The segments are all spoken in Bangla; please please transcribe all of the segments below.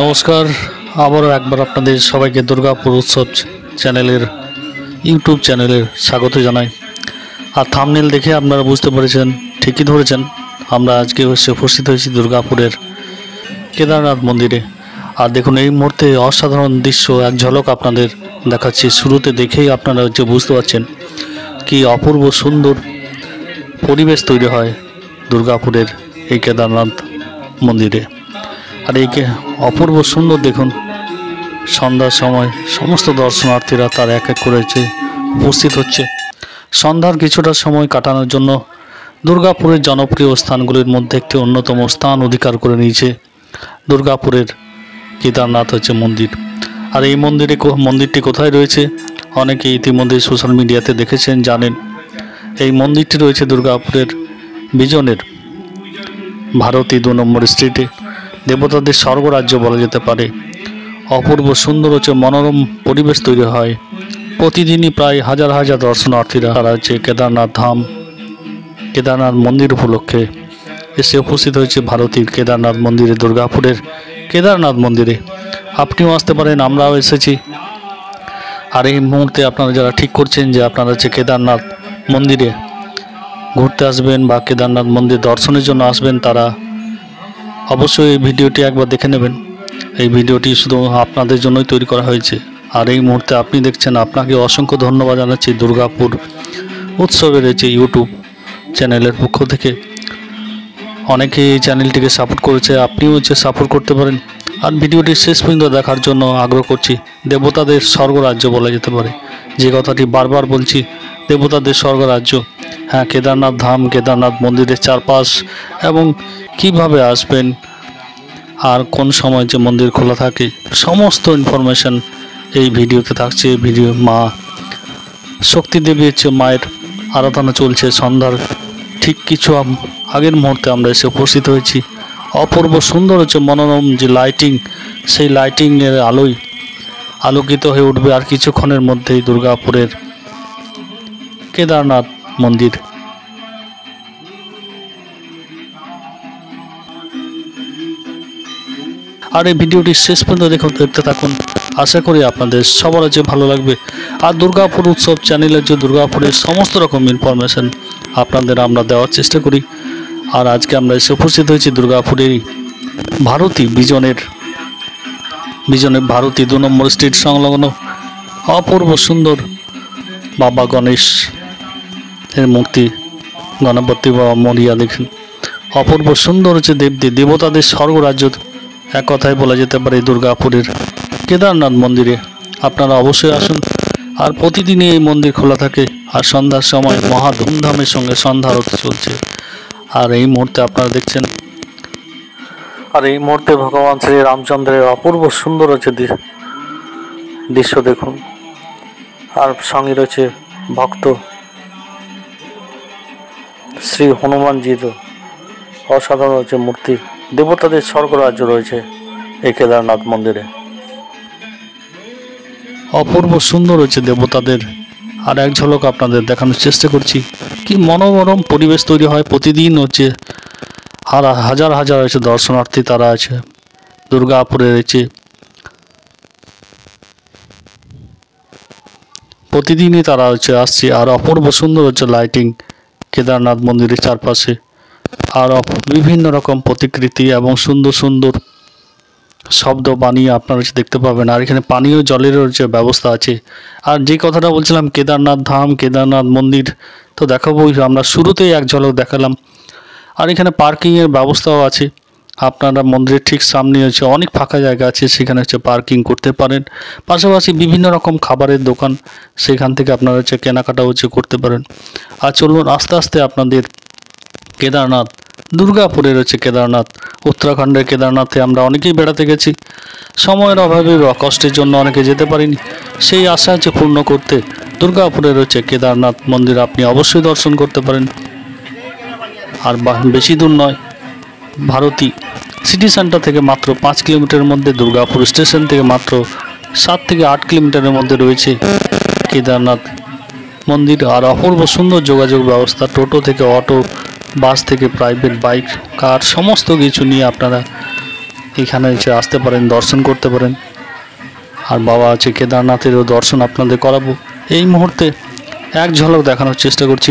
নমস্কার, আবারও একবার আপনাদের সবাইকে দুর্গাপুর উৎসব চ্যানেলের ইউটিউব চ্যানেলের স্বাগত জানাই। আর থাম্বনেল দেখে আপনারা বুঝতে পেরেছেন, ঠিকই ধরেছেন, আমরা আজকে উপস্থিত হয়েছি দুর্গাপুরের কেদারনাথ মন্দিরে। আর দেখুন, এই মুহূর্তে অসাধারণ দৃশ্য এক ঝলক আপনাদের দেখাচ্ছি। শুরুতে দেখেই আপনারা বুঝতে পারছেন কি অপূর্ব সুন্দর পরিবেশ তৈরি হয় দুর্গাপুরের এই কেদারনাথ মন্দিরে। আর এই অপূর্ব সুন্দর দেখুন, সন্ধ্যার সময় সমস্ত দর্শনার্থীরা তার এক এক করে উপস্থিত হচ্ছে সন্ধ্যার কিছুটা সময় কাটানোর জন্য। দুর্গাপুরের জনপ্রিয় স্থানগুলির মধ্যে একটি অন্যতম স্থান অধিকার করে নিয়েছে দুর্গাপুরের কেদারনাথ মন্দির। আর এই মন্দিরটি কোথায় রয়েছে অনেকে ইতিমধ্যে সোশ্যাল মিডিয়াতে দেখেছেন, জানেন। এই মন্দিরটি রয়েছে দুর্গাপুরের বিজনের ভারতী 2 নম্বর স্ট্রিটে। দেবতাদের স্বর্গরাজ্য বলা যেতে পারে। অপূর্ব সুন্দর মনোরম পরিবেশ তৈরি হয়। প্রতিদিনই প্রায় হাজার হাজার দর্শনার্থীরা তারা কেদারনাথ মন্দির উপলক্ষে এসে উপস্থিত হয়েছে ভারতীর কেদারনাথ মন্দিরে, দুর্গাপুরের কেদারনাথ মন্দিরে। আপনিও আসতে পারেন, আমরাও এসেছি। আর এই মুহূর্তে আপনারা যারা ঠিক করছেন যে আপনারা কেদারনাথ মন্দিরে ঘুরতে আসবেন বা কেদারনাথ মন্দির দর্শনের জন্য আসবেন, তারা অবশ্যই এই ভিডিওটি একবার দেখে নেবেন। এই ভিডিওটি শুধু আপনাদের জন্যই তৈরি করা হয়েছে। আর এই মুহূর্তে আপনি দেখছেন, আপনাকে অসংখ্য ধন্যবাদ জানাচ্ছি দুর্গাপুর উৎসবের ইউটিউব চ্যানেলের পক্ষ থেকে। অনেকে এই চ্যানেলটিকে সাপোর্ট করেছে, আপনিও সাপোর্ট করতে পারেন। আর ভিডিওটি শেষ পর্যন্ত দেখার জন্য আগ্রহ করছি। দেবতাদের স্বর্গরাজ্য বলা যেতে পারে, যে কথাটি বারবার বলছি, দেবতাদের স্বর্গরাজ্য। হ্যাঁ, কেদারনাথ ধাম, কেদারনাথ মন্দিরের চারপাশ এবং কিভাবে আসবেন আর কোন সময় মন্দির খোলা থাকে, সমস্ত ইনফরমেশন এই ভিডিওতে থাকছে। ভিডিও মা শক্তি দেবী মায়ের আরাধনা চলছে। সন্ধ্যার ঠিক কিছু আগের মুহূর্তে আমরা এসে উপস্থিত হয়েছি। অপূর্ব সুন্দর মনোরম লাইটিং, সেই লাইটিংয়ের আলোয় আলোকিত হয়ে উঠবে আর কিছুক্ষণের মধ্যেই দুর্গাপুরের কেদারনাথ মন্দির। আর এই ভিডিওটি শেষ পর্যন্ত দেখতে থাকুন, আশা করি আপনাদের সবার ভালো লাগবে। আর দুর্গাপুর উৎসব চ্যানেলের দুর্গাপুরের সমস্ত রকম ইনফরমেশন আপনাদের আমরা দেওয়ার চেষ্টা করি। আর আজকে আমরা এসে উপস্থিত হয়েছি দুর্গাপুরেরই ভারতী বিজনের ভারতী 2 নম্বর স্ট্রিট সংলগ্ন অপূর্ব সুন্দর বাবা গণেশ এর মূর্তি, গণপতি বাবা মরিয়া। দেখেন অপূর্ব সুন্দর দেবতাদের স্বর্গরাজ্য এক কথায় বলা যেতে পারে দুর্গাপুরের কেদারনাথ মন্দিরে। আপনারা অবশ্যই আসুন। আর প্রতিদিনই এই মন্দির খোলা থাকে। আর সন্ধ্যার সময় মহা ধুমধামের সঙ্গে সন্ধ্যা আরতি চলছে। আর এই মুহূর্তে আপনারা দেখছেন, ভগবান শ্রী রামচন্দ্রের অপূর্ব সুন্দর দৃশ্য দেখুন। আর সঙ্গে রয়েছে ভক্ত শ্রী হনুমানজির অসাধারণ মূর্তি। দেবতাদের স্বর্গরাজ্য রয়েছে এই কেদারনাথ মন্দিরে। অপূর্ব সুন্দর দেবতাদের আর এক ঝলক আপনাদের দেখানোর চেষ্টা করছি। কি মনোরম পরিবেশ তৈরি হয়। প্রতিদিন হাজার হাজার দর্শনার্থী তারা দুর্গাপুরের প্রতিদিনই তারা আসছে। আর অপূর্ব সুন্দর লাইটিং কেদারনাথ মন্দিরের চারপাশে। আর বিভিন্ন রকম প্রতিকৃতি এবং সুন্দর সুন্দর শব্দ বানিয়ে আপনারা দেখতে পাবেন। আর এখানে পানীয় জলেরও ব্যবস্থা আছে। আর যে কথাটা বলছিলাম কেদারনাথ ধাম, কেদারনাথ মন্দির, তো দেখাবোই। আমরা শুরুতেই এক ঝলক দেখালাম। আর এখানে পার্কিংয়ের ব্যবস্থাও আছে। আপনারা মন্দিরের ঠিক সামনে অনেক ফাঁকা জায়গা আছে, সেখানে পার্কিং করতে পারেন। পাশাপাশি বিভিন্ন রকম খাবারের দোকান, সেখান থেকে আপনারা কেনাকাটাও করতে পারেন। আর চলুন আস্তে আস্তে আপনাদের কেদারনাথ, দুর্গাপুরের কেদারনাথ, উত্তরাখণ্ডের কেদারনাথে আমরা অনেকেই বেড়াতে গেছি। সময়ের অভাবে বা কষ্টের জন্য অনেকে যেতে পারিনি। সেই আশা পূর্ণ করতে দুর্গাপুরের কেদারনাথ মন্দির আপনি অবশ্যই দর্শন করতে পারেন। আর বেশি দূর নয়, ভারতী সিটি সেন্টার থেকে মাত্র 5 কিলোমিটারের মধ্যে, দুর্গাপুর স্টেশন থেকে মাত্র 7 থেকে 8 কিলোমিটারের মধ্যে রয়েছে কেদারনাথ মন্দির। আর অপূর্ব সুন্দর যোগাযোগ ব্যবস্থা, টোটো থেকে অটো, বাস থেকে প্রাইভেট বাইক, কার, সমস্ত কিছু নিয়ে আপনারা এখানে এসে আসতে পারেন, দর্শন করতে পারেন। আর বাবা আছে কেদারনাথেরও দর্শন আপনাদের করাবো। এই মুহূর্তে এক ঝলক দেখানোর চেষ্টা করছি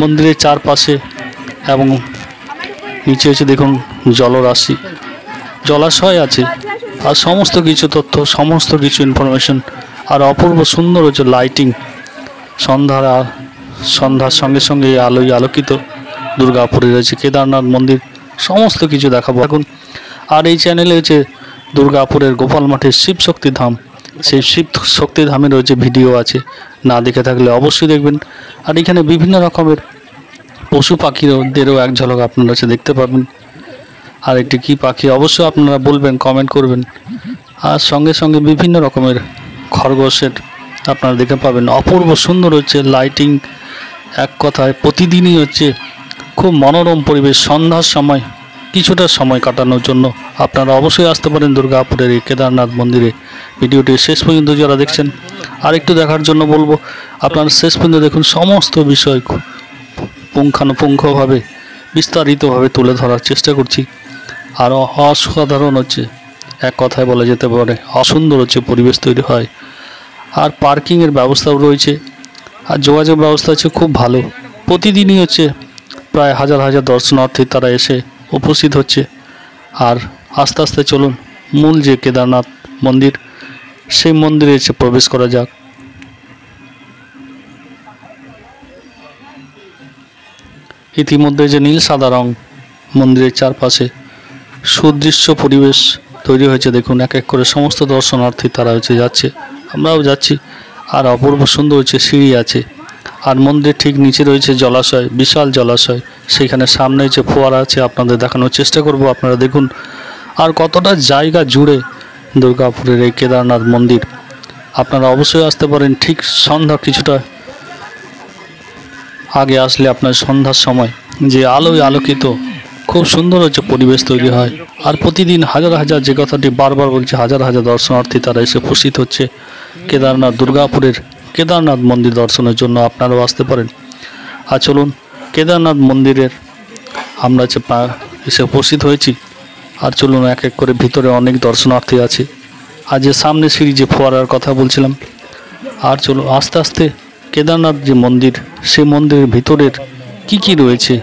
মন্দিরের চারপাশে, এবং নিচে হচ্ছে দেখুন জলরাশি, জলাশয় আছে, আর সমস্ত কিছু তথ্য, সমস্ত কিছু ইনফরমেশন। আর অপূর্ব সুন্দর হচ্ছে লাইটিং, সন্ধ্যার সঙ্গে সঙ্গে আলোয় আলোকিত দুর্গাপুরে রয়েছে কেদারনাথ মন্দির, সমস্ত কিছু দেখাবো এখন। আর এই চ্যানেলে হচ্ছে দুর্গাপুরের গোপাল মাঠের শিব শক্তি ধাম, সেই শিব শক্তি ধামের হচ্ছে ভিডিও আছে, না দেখে থাকলে অবশ্যই দেখবেন। আর এখানে বিভিন্ন রকমের পশু পাখিদেরও এক ঝলক আপনারা হচ্ছে দেখতে পাবেন। আর একটি কী পাখি অবশ্যই আপনারা বলবেন, কমেন্ট করবেন। আর সঙ্গে সঙ্গে বিভিন্ন রকমের খরগোশের আপনারা দেখতে পাবেন। অপূর্ব সুন্দর হচ্ছে লাইটিং, এক কথায় প্রতিদিনই হচ্ছে খুব মনোরম পরিবেশ। সন্ধ্যার সময় কিছুটা সময় কাটানোর জন্য আপনারা অবশ্যই আসতে পারেন দুর্গাপুরের এই কেদারনাথ মন্দিরে। ভিডিওটি শেষ পর্যন্ত যারা দেখছেন, আর একটু দেখার জন্য বলবো, আপনারা শেষ পর্যন্ত দেখুন। সমস্ত বিষয় পুঙ্খানুপুঙ্খভাবে বিস্তারিতভাবে তুলে ধরার চেষ্টা করছি। আর অসাধারণ হচ্ছে, এক কথায় বলা যেতে পারে অসুন্দর হচ্ছে পরিবেশ তৈরি হয়। আর পার্কিংয়ের ব্যবস্থাও রয়েছে, আর যোগাযোগ ব্যবস্থা হচ্ছে খুব ভালো। প্রতিদিনই হচ্ছে প্রায় হাজার হাজার দর্শনার্থী তারা এসে উপস্থিত হচ্ছে। আর আস্তে আস্তে চলুন মূল যে কেদারনাথ মন্দির, সেই মন্দিরে এসে প্রবেশ করা যাক। ইতিমধ্যে যে নীল সাদা রং মন্দিরের চারপাশে সুদৃশ্য পরিবেশ তৈরি হয়েছে, দেখুন এক এক করে সমস্ত দর্শনার্থী তারা হচ্ছে যাচ্ছে, আমরাও যাচ্ছি। আর অপূর্ব সুন্দর হচ্ছে সিঁড়ি আছে। আর মন্দিরের ঠিক নিচে রয়েছে জলাশয়, বিশাল জলাশয়, সেখানে সামনে যে ফোয়ারা আছে আপনাদের দেখানোর চেষ্টা করব, আপনারা দেখুন। আর কতটা জায়গা জুড়ে দুর্গাপুরের এই কেদারনাথ মন্দির, আপনারা অবশ্যই আসতে পারেন। ঠিক সন্ধ্যা কিছুটা আগে আসলে আপনার সন্ধ্যার সময় যে আলোয় আলোকিত খুব সুন্দর হচ্ছে পরিবেশ তৈরি হয়। আর প্রতিদিন হাজার হাজার, যে কথাটি বারবার বলছে, হাজার হাজার দর্শনার্থী তারা এসে উপস্থিত হচ্ছে কেদারনাথ দুর্গাপুরের কেদারনাথ মন্দির দর্শনের জন্য। আপনারাও আসতে পারেন। আর চলুন কেদারনাথ মন্দিরের আমরা এসে উপস্থিত হয়েছি। আর চলুন এক এক করে, ভিতরে অনেক দর্শনার্থী আছে। আর যে সামনে সিঁড়ি, যে ফোয়ারার কথা বলছিলাম। আর চলুন আস্তে আস্তে কেদারনাথ যে মন্দির, সেই মন্দিরের ভিতরের কি রয়েছে,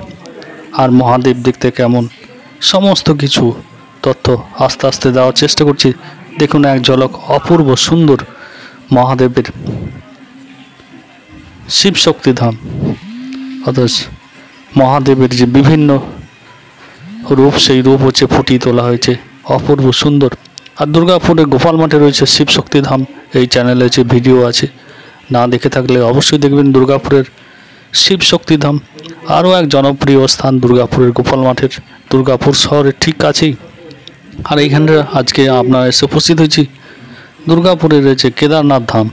আর মহাদেব দেখতে কেমন, সমস্ত কিছু তথ্য আস্তে আস্তে দেওয়ার চেষ্টা করছি। দেখুন এক ঝলক অপূর্ব সুন্দর মহাদেবের শিব শক্তি ধাম, অথচ মহাদেবের যে বিভিন্ন রূপ, সেই রূপ হচ্ছে ফুটিয়ে তোলা হয়েছে, অপূর্ব সুন্দর। আর দুর্গাপুরের গোপাল মাঠে রয়েছে শিব শক্তি ধাম, এই চ্যানেলে যে ভিডিও আছে, না দেখে থাকলে অবশ্যই দেখবেন দুর্গাপুরের শিব শক্তি ধাম। আরও এক জনপ্রিয় স্থান দুর্গাপুরের গোপাল মাঠের, দুর্গাপুর শহরের ঠিক কাছেই। আর এইখানে আজকে আপনারা এসে উপস্থিত হয়েছি দুর্গাপুরে রয়েছে কেদারনাথ ধাম,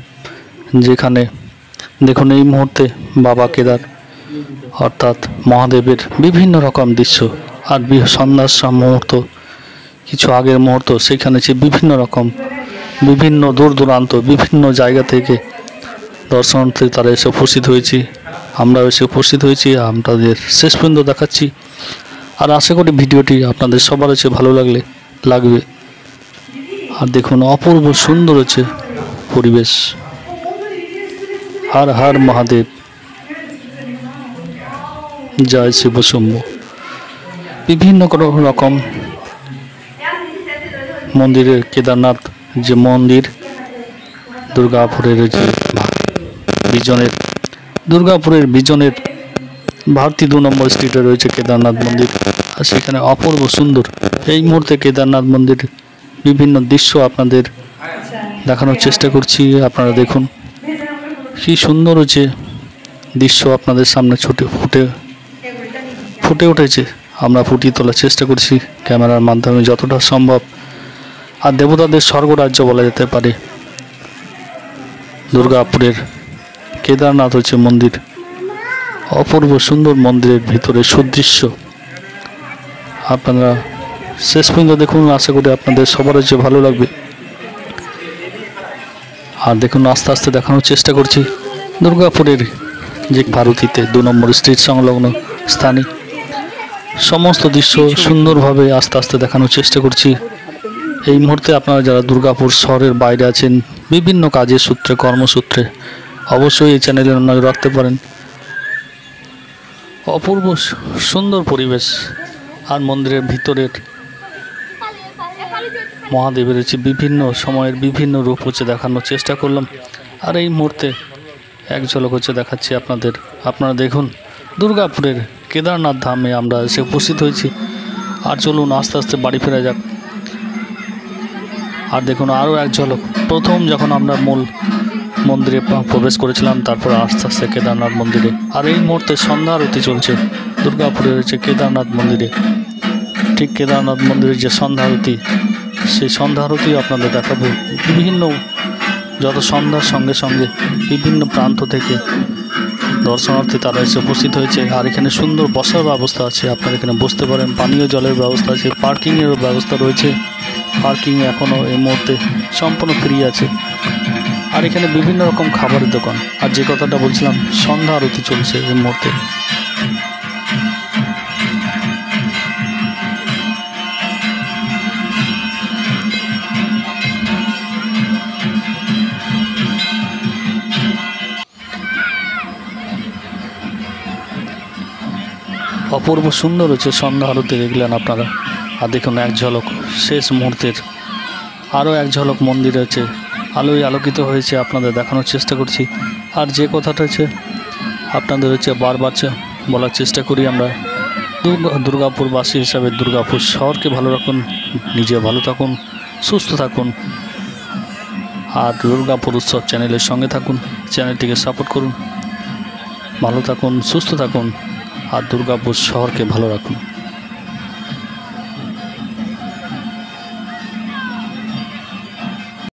যেখানে দেখুন এই মুহূর্তে বাবা কেদার অর্থাৎ মহাদেবের বিভিন্ন রকম দৃশ্য। আর সন্ধ্যার মুহূর্ত, কিছু আগের মুহূর্ত, সেখানে যে বিভিন্ন রকম, বিভিন্ন দূর দূরান্ত, বিভিন্ন জায়গা থেকে দর্শনার্থী তারা এসে উপস্থিত হয়েছি। আমরাও এসে উপস্থিত হয়েছি, আপনাদের শেষ পর্যন্ত দেখাচ্ছি। আর আশা করি ভিডিওটি আপনাদের সবার হচ্ছে ভালো লাগবে। আর দেখুন অপূর্ব সুন্দর হচ্ছে পরিবেশ। হর হর মহাদেব, জয় শিব শম্ভু। বিভিন্ন রকম মন্দিরের, কেদারনাথ যে মন্দির দুর্গাপুরের যে দুর্গাপুরের বিজনের ভারতী 2 নম্বর স্ট্রিটে রয়েছে কেদারনাথ মন্দির। আর সেখানে অপূর্ব সুন্দর এই মুহূর্তে কেদারনাথ মন্দির বিভিন্ন দৃশ্য আপনাদের দেখানোর চেষ্টা করছি। আপনারা দেখুন কি সুন্দর হচ্ছে দৃশ্য আপনাদের সামনে ফুটে উঠেছে। আমরা ফুটিয়ে তোলার চেষ্টা করছি ক্যামেরার মাধ্যমে যতটা সম্ভব। আর দেবতাদের স্বর্গরাজ্য বলা যেতে পারে দুর্গাপুরের কেদারনাথ হচ্ছে মন্দির। অপূর্ব সুন্দর মন্দিরের ভিতরে সুদৃশ্য আপনারা শেষ পর্যন্ত দেখুন, আশা করি আপনাদের সবার হচ্ছে ভালো লাগবে। আর দেখুন আস্তে আস্তে দেখানোর চেষ্টা করছি দুর্গাপুরের যে ভারতীতে 2 নম্বর স্ট্রিট সংলগ্ন স্থানে সমস্ত দৃশ্য সুন্দরভাবে আস্তে আস্তে দেখানোর চেষ্টা করছি। এই মুহূর্তে আপনারা যারা দুর্গাপুর শহরের বাইরে আছেন বিভিন্ন কাজের সূত্রে কর্মসূত্রে অবশ্যই এই চ্যানেলে নজর রাখতে পারেন। অপূর্ব সুন্দর পরিবেশ আর মন্দিরের ভিতরের মহাদেবের হচ্ছে বিভিন্ন সময়ের বিভিন্ন রূপ হচ্ছে দেখানোর চেষ্টা করলাম। আর এই মুহূর্তে এক ঝলক হচ্ছে দেখাচ্ছি আপনাদের। আপনারা দেখুন দুর্গাপুরের কেদারনাথ ধামে আমরা এসে উপস্থিত হয়েছি। আর চলুন আস্তে আস্তে বাড়ি ফেরা যাক। আর দেখুন আরও এক ঝলক, প্রথম যখন আমরা মূল মন্দিরে প্রবেশ করেছিলাম তারপর আস্তে আস্তে কেদারনাথ মন্দিরে। আর এই মুহূর্তে সন্ধ্যা আরতি চলছে দুর্গাপুরের হচ্ছে কেদারনাথ মন্দিরে। ঠিক কেদারনাথ মন্দিরের যে সন্ধ্যা আরতি, সেই সন্ধ্যা আরতি আপনাদের দেখাবো। বিভিন্ন যত সন্ধ্যার সঙ্গে সঙ্গে বিভিন্ন প্রান্ত থেকে দর্শনার্থী তারা এসে উপস্থিত হয়েছে। আর এখানে সুন্দর বসার ব্যবস্থা আছে, আপনারা এখানে বসতে পারেন। পানীয় জলের ব্যবস্থা আছে, পার্কিংয়েরও ব্যবস্থা রয়েছে। পার্কিং এখনও এই মুহূর্তে সম্পূর্ণ ফ্রি আছে। আর এখানে বিভিন্ন রকম খাবারের দোকান। আর যে কথাটা বলছিলাম, সন্ধ্যা আরতি চলছে এই মুহূর্তে। অপূর্ব সুন্দর হচ্ছে সন্ধ্যা আরতি দেখলেন আপনারা। আর দেখুন এক ঝলক শেষ মুহূর্তের আরও এক ঝলক মন্দির আছে, আলোয় আলোকিত হয়েছে, আপনাদের দেখানোর চেষ্টা করছি। আর যে কথাটা হচ্ছে আপনাদের হচ্ছে বারবার বলার চেষ্টা করি, আমরা দুর্গাপুরবাসী হিসাবে দুর্গাপুর শহরকে ভালো রাখুন, নিজে ভালো থাকুন, সুস্থ থাকুন। আর দুর্গাপুর উৎসব চ্যানেলের সঙ্গে থাকুন, চ্যানেলটিকে সাপোর্ট করুন। ভালো থাকুন, সুস্থ থাকুন আর দুর্গাপুর শহরকে ভালো রাখুন।